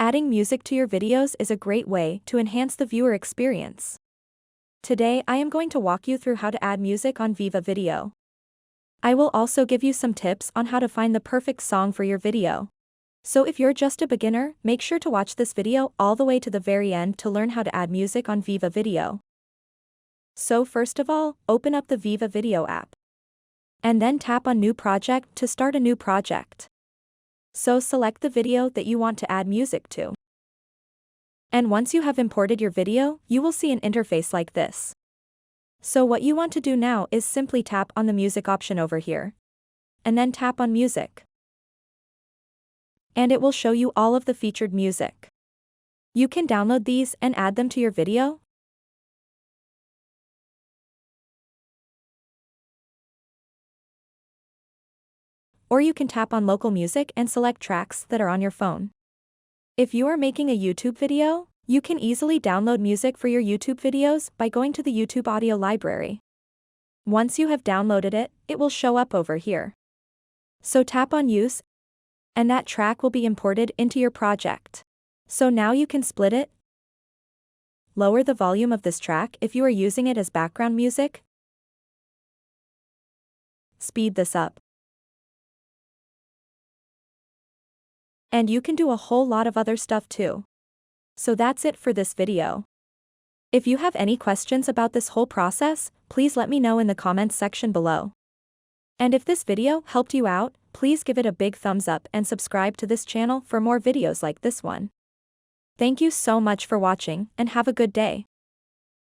Adding music to your videos is a great way to enhance the viewer experience. Today I am going to walk you through how to add music on VivaVideo. I will also give you some tips on how to find the perfect song for your video. So if you're just a beginner, make sure to watch this video all the way to the very end to learn how to add music on VivaVideo. So first of all, open up the VivaVideo app. And then tap on New Project to start a new project. So select the video that you want to add music to. And once you have imported your video, you will see an interface like this. So what you want to do now is simply tap on the music option over here. And then tap on music. And it will show you all of the featured music. You can download these and add them to your video. Or you can tap on local music and select tracks that are on your phone. If you are making a YouTube video, you can easily download music for your YouTube videos by going to the YouTube audio library. Once you have downloaded it, it will show up over here. So tap on Use, and that track will be imported into your project. So now you can split it. Lower the volume of this track if you are using it as background music. Speed this up. And you can do a whole lot of other stuff too. So that's it for this video. If you have any questions about this whole process, please let me know in the comments section below. And if this video helped you out, please give it a big thumbs up and subscribe to this channel for more videos like this one. Thank you so much for watching and have a good day.